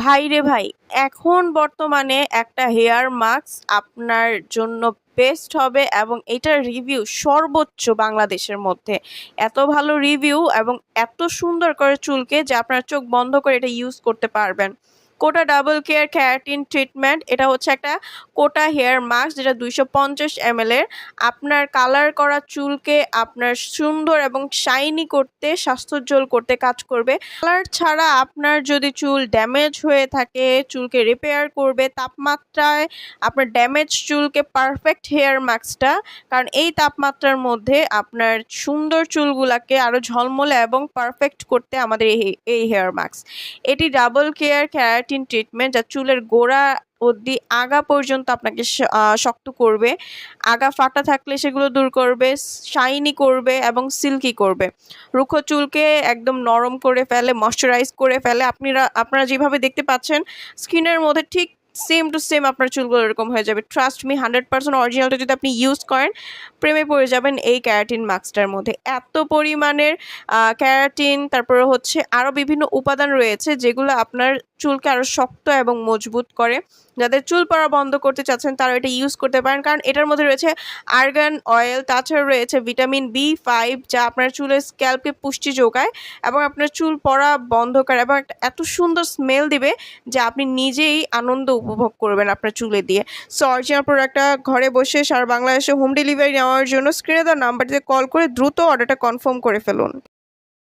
ভাই রে ভাই, এখন বর্তমানে একটা হেয়ার মাস্ক আপনার জন্য বেস্ট হবে এবং এটার রিভিউ সর্বোচ্চ বাংলাদেশের মধ্যে। এত ভালো রিভিউ এবং এত সুন্দর করে চুলকে যে আপনার চোখ বন্ধ করে এটা ইউজ করতে পারবেন। কোটা ডাবল কেয়ার ক্যারাটিন ট্রিটমেন্ট, এটা হচ্ছে একটা কোটা হেয়ার মাস্ক যেটা 250 ml এর। আপনার কালার করা চুলকে আপনার সুন্দর এবং শাইনি করতে, স্বাস্থ্যোজ্জ্বল করতে কাজ করবে। কালার ছাড়া আপনার যদি চুল ড্যামেজ হয়ে থাকে, চুলকে রিপেয়ার করবে তাপমাত্রায় আপনার ড্যামেজ চুলকে পারফেক্ট হেয়ার মাস্কটা। কারণ এই তাপমাত্রার মধ্যে আপনার সুন্দর চুলগুলাকে আরও ঝলমলে এবং পারফেক্ট করতে আমাদের এই হেয়ার মাস্ক। এটি ডাবল কেয়ার ক্যারাটিন ট্রিটমেন্ট, যা চুলের গোড়া অবধি আগা পর্যন্ত আপনাকে শক্ত করবে। আগা ফাটা থাকলে সেগুলো দূর করবে, শাইনি করবে এবং সিল্কি করবে। রুক্ষ চুলকে একদম নরম করে ফেলে, ময়শ্চারাইজ করে ফেলে। আপনারা যেভাবে দেখতে পাচ্ছেন স্কিনের মধ্যে ঠিক সেম টু সেম আপনার চুলগুলো এরকম হয়ে যাবে। ট্রাস্ট মি, 100% অরিজিনালটা যদি আপনি ইউজ করেন প্রেমে পড়ে যাবেন এই ক্যারাটিন মাস্কটার মধ্যে। এত পরিমাণের ক্যারাটিন, তারপরে হচ্ছে আরও বিভিন্ন উপাদান রয়েছে যেগুলো আপনার চুলকে আরও শক্ত এবং মজবুত করে। যাদের চুল পড়া বন্ধ করতে চাচ্ছেন তারা এটা ইউজ করতে পারেন, কারণ এটার মধ্যে রয়েছে আর্গান অয়েল, তাছাড়া রয়েছে ভিটামিন B5 যা আপনার চুলের স্ক্যাল্পকে পুষ্টি যোগায় এবং আপনার চুল পড়া বন্ধ করে এবং একটা এত সুন্দর স্মেল দিবে যে আপনি নিজেই আনন্দ উপভোগ করবেন আপনার চুলে দিয়ে। সো অরিজিনাল প্রোডাক্টটা ঘরে বসে সারা বাংলাদেশে হোম ডেলিভারি নেওয়ার জন্য স্ক্রিনে দেওয়া নাম্বারটিতে কল করে দ্রুত অর্ডারটা কনফার্ম করে ফেলুন।